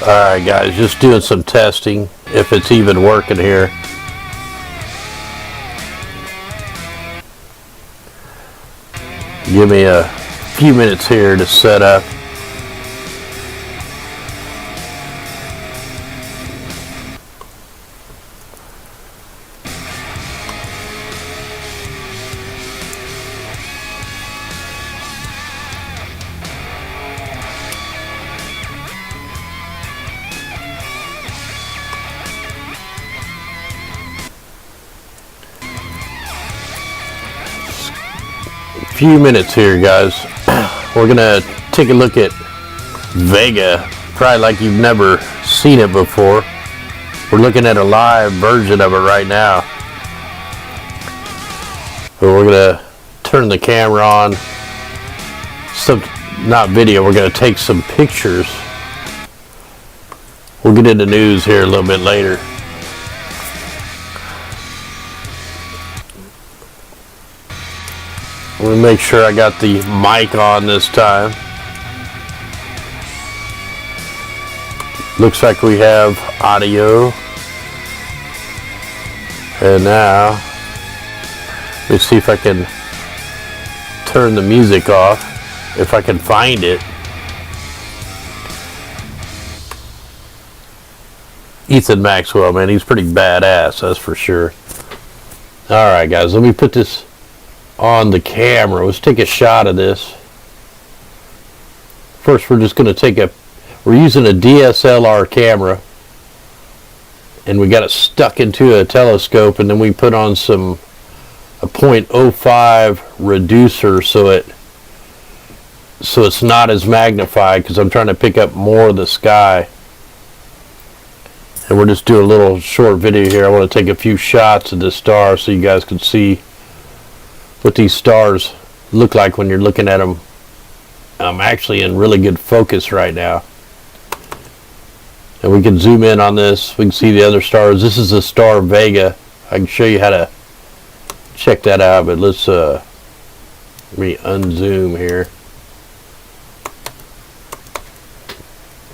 Alright guys, just doing some testing if it's even working here. Give me a few minutes here to set up. Few minutes here, guys. We're gonna take a look at Vega, probably like you've never seen it before. We're looking at a live version of it right now. But we're gonna turn the camera on. Not video, we're gonna take some pictures. We'll get into news here a little bit later. I'm going to make sure I got the mic on this time. Looks like we have audio. And now, let's see if I can turn the music off, if I can find it. Ethan Maxwell, man, he's pretty badass, that's for sure. Alright guys, let me put this on the camera. Let's take a shot of this. First, we're just going to we're using a DSLR camera, and we got it stuck into a telescope, and then we put on a 0.05 reducer so it's not as magnified, because I'm trying to pick up more of the sky. And we're just doing a little short video here. I want to take a few shots of this star so you guys can see what these stars look like when you're looking at them. I'm actually in really good focus right now, and we can zoom in on this. We can see the other stars. This is the star Vega. I can show you how to check that out, but let's let me unzoom here.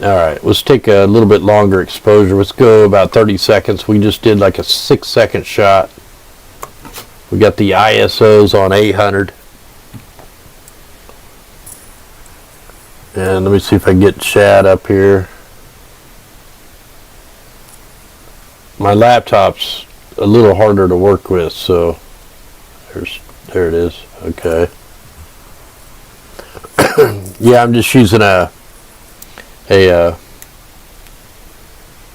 Alright, let's take a little bit longer exposure. Let's go about 30 seconds. We just did like a 6-second shot. We got the ISOs on 800. And let me see if I can get Chad up here. My laptop's a little harder to work with, so there it is. Okay. Yeah, I'm just using a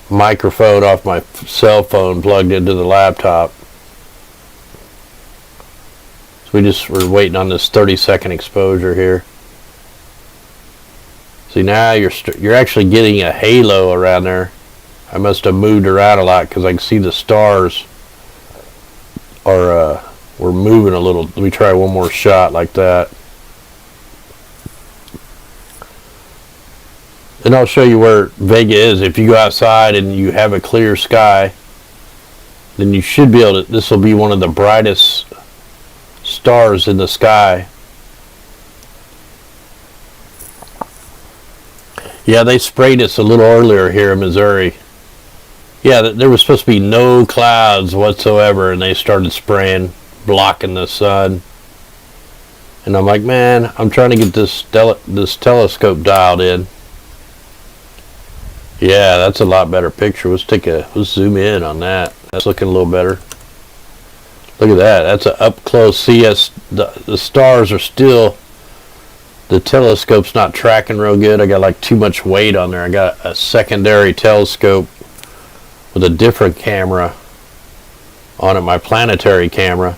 microphone off my cell phone plugged into the laptop. We're waiting on this 30-second exposure here. See, now you're actually getting a halo around there. I must have moved around a lot because I can see the stars were moving a little. Let me try one more shot like that. And I'll show you where Vega is. If you go outside and you have a clear sky, then you should be able to, this will be one of the brightest stars in the sky. Yeah, they sprayed us a little earlier here in Missouri. Yeah, there was supposed to be no clouds whatsoever, and they started spraying, blocking the sun. And I'm like, man, I'm trying to get this telescope dialed in. Yeah, that's a lot better picture. Let's zoom in on that. That's looking a little better. Look at that. That's an up close. See, the stars are still, the telescope's not tracking real good. I got like too much weight on there. I got a secondary telescope with a different camera on it, my planetary camera.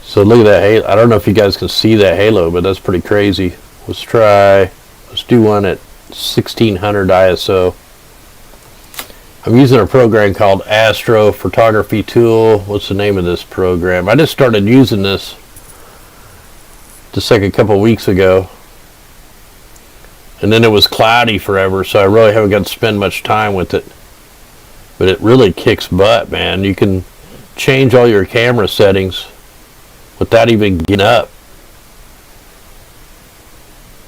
So look at that halo. I don't know if you guys can see that halo, but that's pretty crazy. Let's do one at 1600 ISO. I'm using a program called Astro Photography Tool. What's the name of this program? I just started using this just like a couple weeks ago. And then it was cloudy forever, so I really haven't got to spend much time with it. But it really kicks butt, man. You can change all your camera settings without even getting up.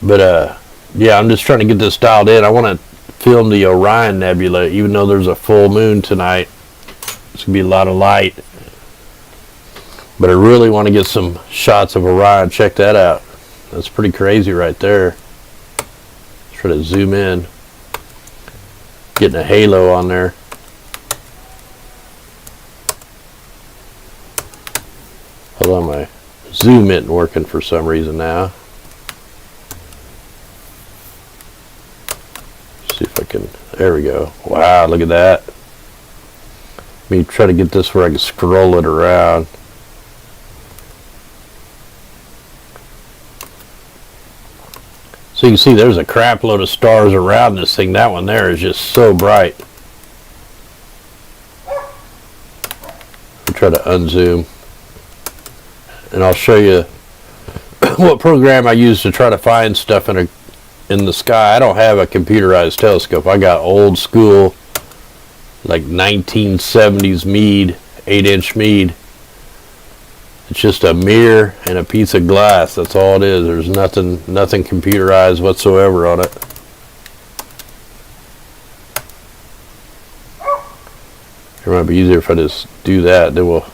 But yeah, I'm just trying to get this dialed in. I want to film the Orion Nebula, even though there's a full moon tonight. It's gonna be a lot of light, but I really want to get some shots of Orion. Check that out. That's pretty crazy right there. Try to zoom in, getting a halo on there. Hold on, my zoom isn't working for some reason now. See if I can, there we go. Wow, look at that. Let me try to get this where I can scroll it around. So you can see there's a crap load of stars around this thing. That one there is just so bright. I'll try to unzoom. And I'll show you what program I use to try to find stuff in the sky. I don't have a computerized telescope. I got old school, like 1970s Meade, 8-inch Meade. It's just a mirror and a piece of glass. That's all it is. There's nothing computerized whatsoever on it. It might be easier if I just do that. Then we'll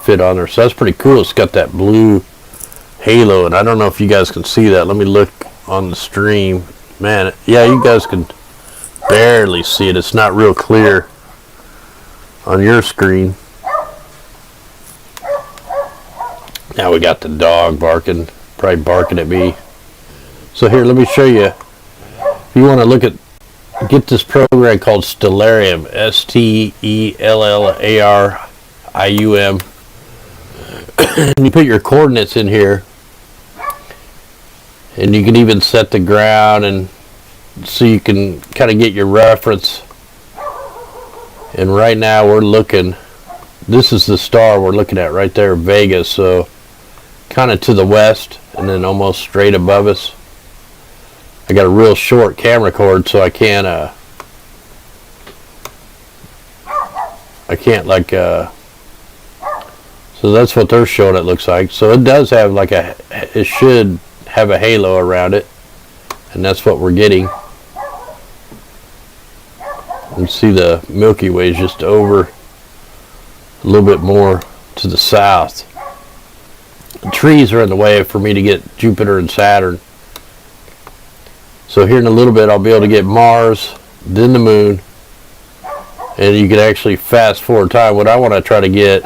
fit on there. So that's pretty cool. It's got that blue halo, and I don't know if you guys can see that. Let me look on the stream. Man, yeah, you guys can barely see it. It's not real clear on your screen. Now we got the dog barking, probably barking at me. So here, let me show you. If you want to look at, get this program called Stellarium, Stellarium. And you put your coordinates in here, and you can even set the ground, and so you can kind of get your reference. And right now we're looking, this is the star we're looking at right there, Vega. So kind of to the west and then almost straight above us. I got a real short camera cord, so I can't like so that's what they're showing it looks like. So it does have like it should have a halo around it, and that's what we're getting. And see the Milky Way is just over a little bit more to the south. The trees are in the way for me to get Jupiter and Saturn. So here in a little bit I'll be able to get Mars, then the moon, and you can actually fast forward time. What I want to try to get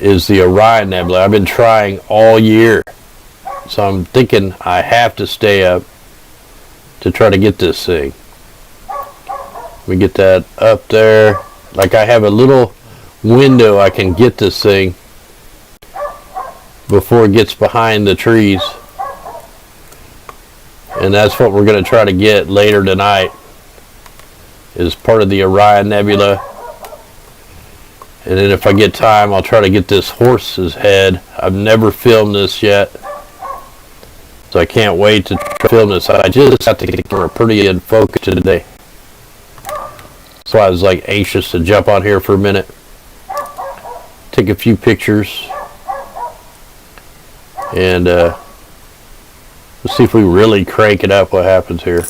is the Orion Nebula. I've been trying all year, so I'm thinking I have to stay up to try to get this thing. Let me get that up there. Like I have a little window I can get this thing before it gets behind the trees, and that's what we're going to try to get later tonight, is part of the Orion Nebula. And then if I get time, I'll try to get this horse's head. I've never filmed this yet, so I can't wait to film this. I just have to get the camera pretty in focus today, so I was like anxious to jump on here for a minute, take a few pictures, and let's see if we really crank it up what happens here.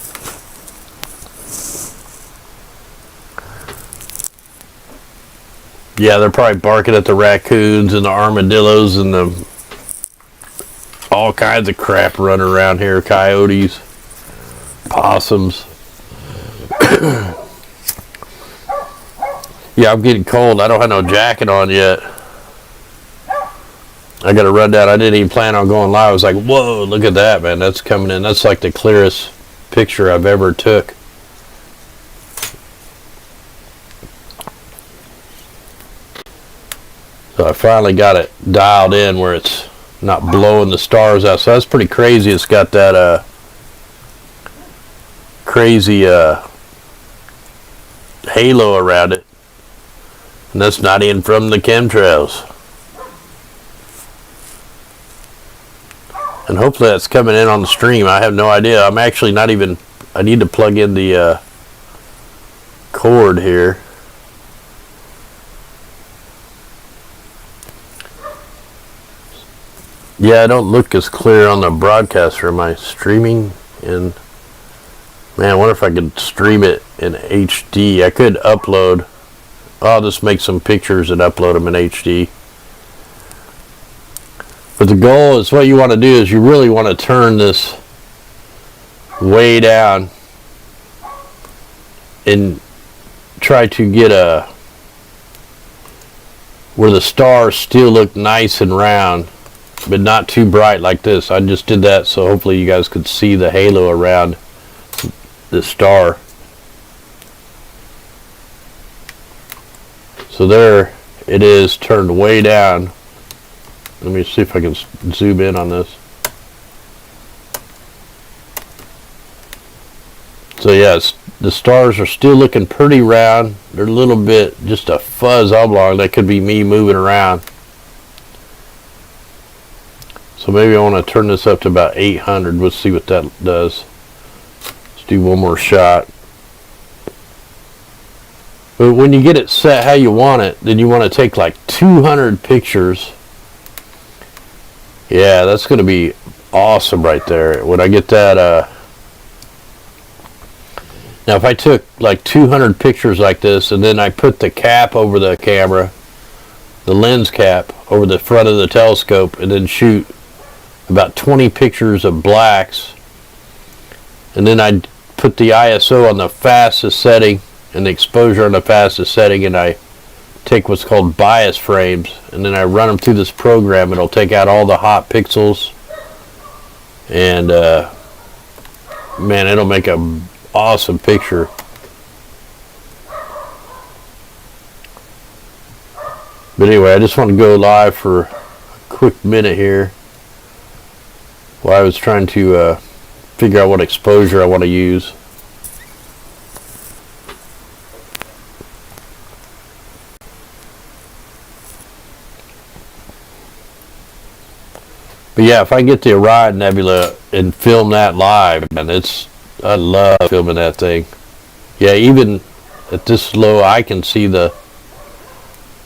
Yeah, they're probably barking at the raccoons and the armadillos and the all kinds of crap running around here. Coyotes, possums. Yeah, I'm getting cold. I don't have no jacket on yet. I gotta run down. I didn't even plan on going live. I was like, whoa, look at that, man. That's coming in. That's like the clearest picture I've ever took. So I finally got it dialed in where it's not blowing the stars out. So that's pretty crazy. It's got that crazy halo around it. And that's not in from the chemtrails. And hopefully that's coming in on the stream. I have no idea. I'm actually not even, I need to plug in the cord here. Yeah, I don't look as clear on the broadcaster. Am I streaming in? Man, I wonder if I could stream it in HD. I could upload. I'll just make some pictures and upload them in HD. But the goal is, what you want to do is you really want to turn this way down and try to get where the stars still look nice and round, but not too bright like this. I just did that so hopefully you guys could see the halo around the star. So there it is, turned way down. Let me see if I can zoom in on this. So yes, the stars are still looking pretty round. They're a little bit, just a fuzz oblong. That could be me moving around. So maybe I want to turn this up to about 800. Let's see what that does. Let's do one more shot. But when you get it set how you want it, then you want to take like 200 pictures. Yeah, that's going to be awesome right there. When I get that, now if I took like 200 pictures like this and then I put the cap over the camera, the lens cap over the front of the telescope, and then shoot about 20 pictures of blacks, and then I put the ISO on the fastest setting and the exposure on the fastest setting, and I take what's called bias frames, and then I run them through this program. It'll take out all the hot pixels, and man, it'll make a awesome picture. But anyway, I just want to go live for a quick minute here while I was trying to figure out what exposure I want to use. But yeah, if I get the Orion Nebula and film that live, man, I love filming that thing. Yeah, even at this low, I can see the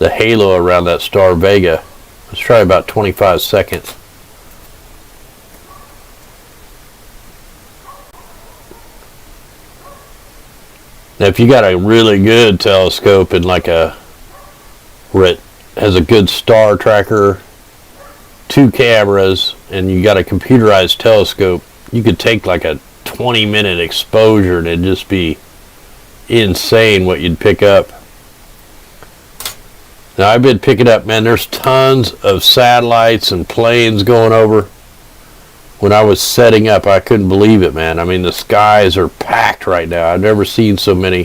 halo around that star Vega. Let's try about 25 seconds. Now, if you got a really good telescope and like where it has a good star tracker, 2 cameras, and you got a computerized telescope, you could take like a 20-minute exposure and it'd just be insane what you'd pick up. Now I've been picking up, man, there's tons of satellites and planes going over. When I was setting up, I couldn't believe it, man. I mean, the skies are packed right now. I've never seen so many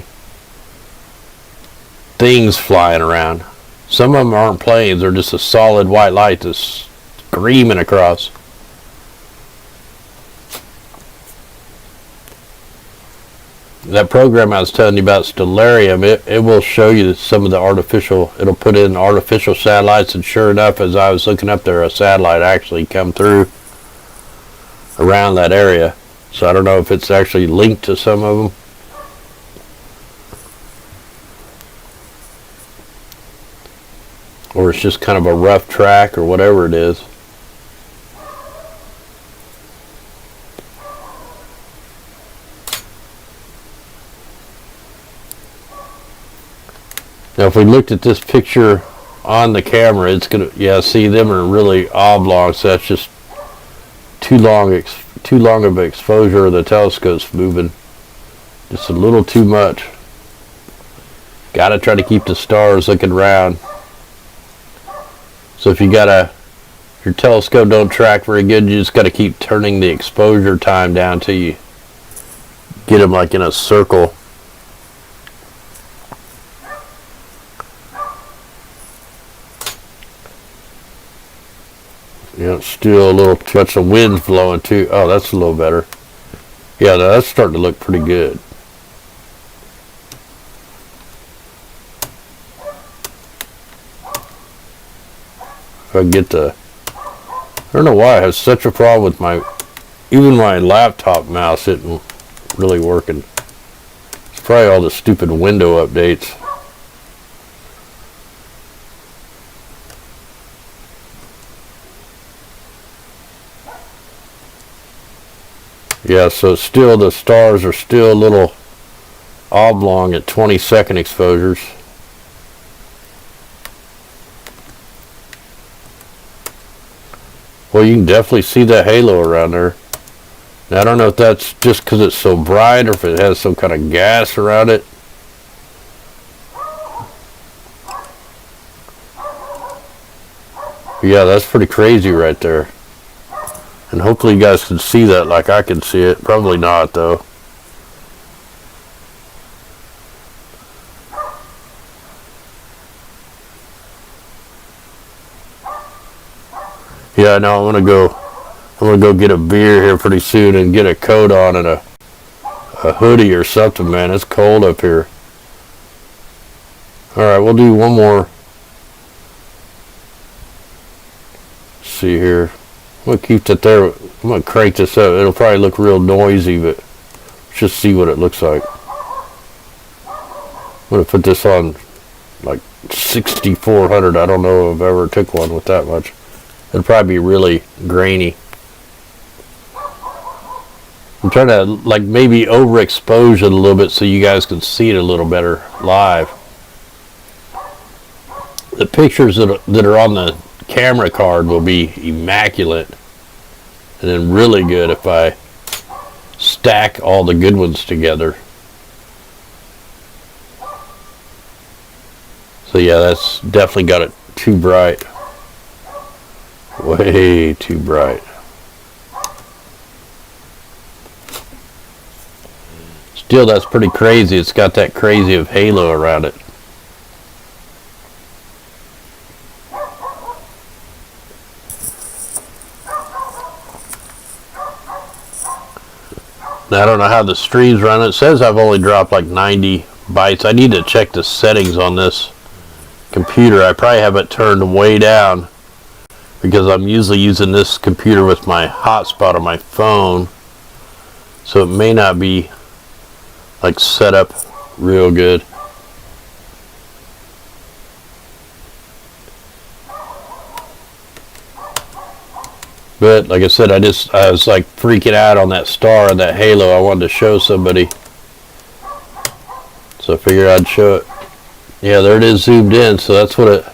things flying around. Some of them aren't planes, they're just a solid white light that's screaming across. That program I was telling you about, Stellarium, it will show you some of the artificial, it'll put in artificial satellites, and sure enough, as I was looking up there, a satellite actually come through around that area. So I don't know if it's actually linked to some of them. Or it's just kind of a rough track or whatever it is. Now if we looked at this picture on the camera, it's gonna, yeah, see, them are really oblong, so that's just too long of an exposure. The telescope's moving just a little too much. Gotta try to keep the stars looking round. So if your telescope don't track very good, you just gotta keep turning the exposure time down till you get them like in a circle. You know, still a little too much of wind blowing too. Oh, that's a little better. Yeah, that's starting to look pretty good. If I get I don't know why I have such a problem with even my laptop mouse isn't really working. It's probably all the stupid window updates. Yeah, so still the stars are still a little oblong at 20-second exposures. Well, you can definitely see that halo around there. Now, I don't know if that's just because it's so bright or if it has some kind of gas around it. But yeah, that's pretty crazy right there. And hopefully you guys can see that like I can see it. Probably not, though. Yeah, no, I'm gonna go get a beer here pretty soon and get a coat on and a hoodie or something, man. It's cold up here. Alright, we'll do one more. Let's see here. I'm gonna keep that there. I'm gonna crank this up. It'll probably look real noisy, but let's just see what it looks like. I'm gonna put this on like 6400. I don't know if I ever took one with that much. It'll probably be really grainy. I'm trying to like maybe overexpose it a little bit so you guys can see it a little better live. The pictures that are on the camera card will be immaculate, and then really good if I stack all the good ones together. So yeah, that's definitely got it too bright. Way too bright. Still, that's pretty crazy. It's got that crazy of halo around it. Now, I don't know how the stream's running. It says I've only dropped like 90 bytes. I need to check the settings on this computer. I probably have it turned way down because I'm usually using this computer with my hotspot on my phone. So it may not be like set up real good. But like I said, I was like freaking out on that star and that halo. I wanted to show somebody, so I figured I'd show it. Yeah, there it is zoomed in. So that's what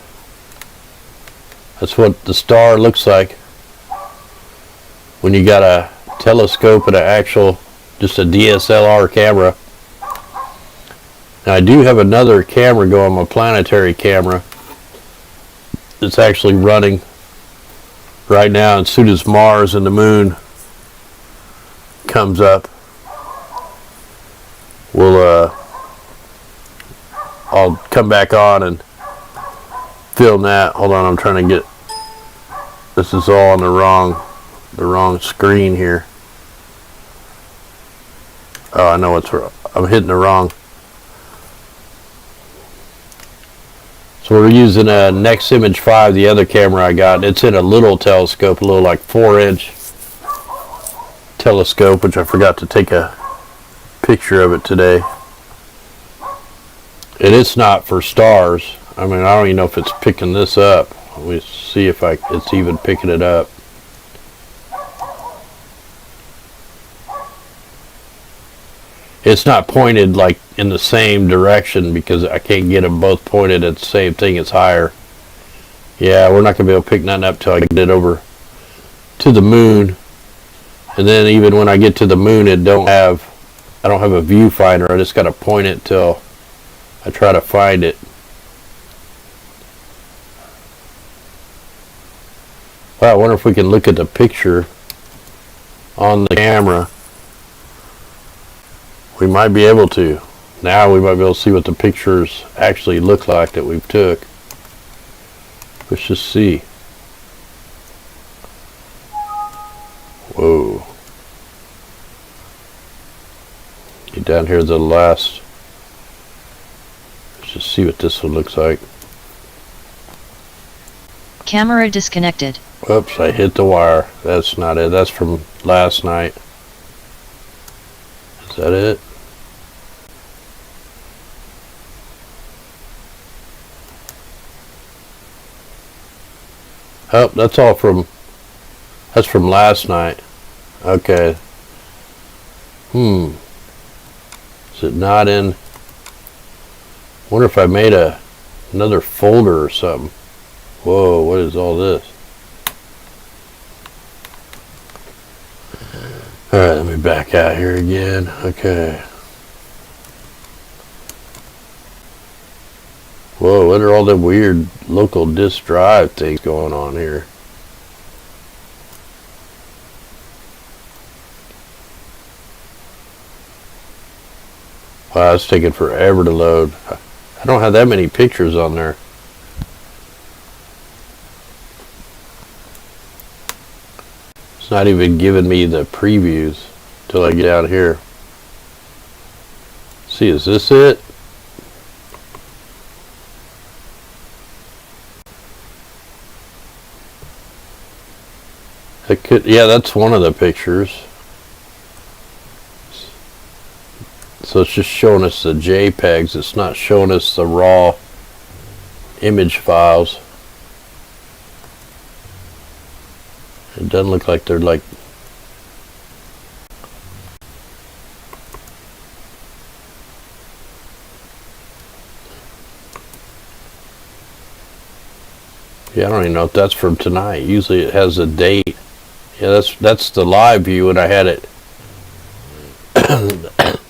the star looks like when you got a telescope and an actual just a DSLR camera. Now I do have another camera going, my planetary camera. It's actually running right now, and as soon as Mars and the moon comes up, I'll come back on and film that. Hold on, I'm trying to get, this is all on the wrong screen here. Oh, I know what's wrong. I'm hitting the wrong. So we're using a Next Image 5, the other camera I got. It's in a little telescope, a little like 4-inch telescope, which I forgot to take a picture of it today. And it's not for stars. I mean, I don't even know if it's picking this up. Let me see if it's even picking it up. It's not pointed like in the same direction because I can't get them both pointed at the same thing. It's higher. Yeah, we're not going to be able to pick nothing up till I get it over to the moon. And then even when I get to the moon, I don't have a viewfinder. I just got to point it till I try to find it. Well, I wonder if we can look at the picture on the camera. We might be able to. Now we might be able to see what the pictures actually look like that we've took. Let's just see. Whoa. Get down here to the last. Let's just see what this one looks like. Camera disconnected. Whoops, I hit the wire. That's not it. That's from last night. Is that it? Oh, that's from last night. Okay. Is it not in? Wonder if I made another folder or something. Whoa, what is all this? Alright, let me back out here again. Okay. Whoa, what are all the weird local disk drive things going on here? Wow, it's taking forever to load. I don't have that many pictures on there. It's not even giving me the previews till I get out here. See, is this it? It could, yeah, that's one of the pictures. So it's just showing us the JPEGs. It's not showing us the raw image files. It doesn't look like they're like... Yeah, I don't even know if that's from tonight. Usually it has a date. Yeah, that's the live view when I had it.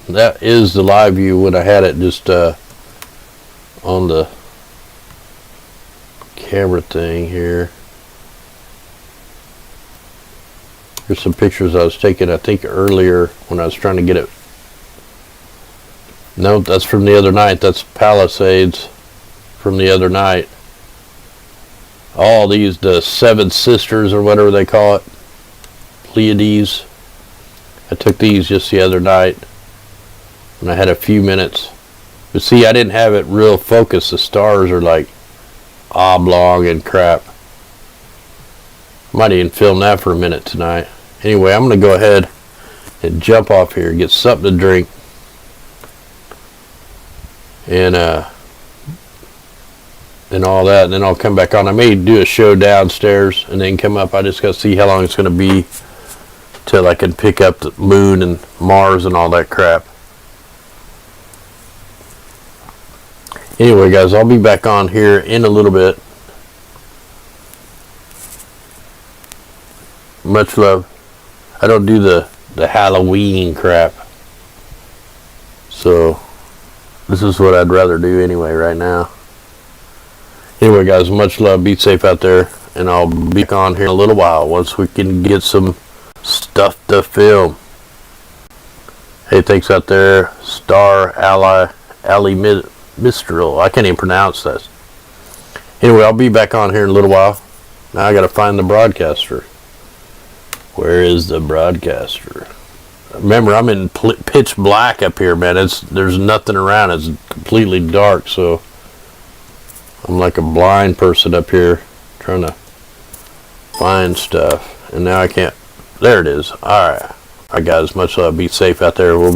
That is the live view when I had it just on the camera thing here. Here's some pictures I was taking, I think, earlier when I was trying to get it. No, that's from the other night. That's Palisades from the other night. All these, the Seven Sisters or whatever they call it. Pleiades. I took these just the other night when I had a few minutes. But see, I didn't have it real focused. The stars are like oblong and crap. Might even film that for a minute tonight. Anyway, I'm going to go ahead and jump off here, get something to drink, and all that, and then I'll come back on. I may do a show downstairs and then come up. I just got to see how long it's going to be till I can pick up the moon and Mars and all that crap. Anyway, guys, I'll be back on here in a little bit. Much love. I don't do the Halloween crap. So, this is what I'd rather do anyway right now. Anyway, guys, much love. Be safe out there. And I'll be back on here in a little while once we can get some stuff to film. Hey, thanks out there. Star Ali Mistral. I can't even pronounce this. Anyway, I'll be back on here in a little while. Now I gotta find the broadcaster. Where is the broadcaster? Remember, I'm in pitch black up here, man. There's nothing around. It's completely dark, so I'm like a blind person up here trying to find stuff. And now I can't. There it is. Alright. Alright, guys. Much love. Be safe out there. We'll be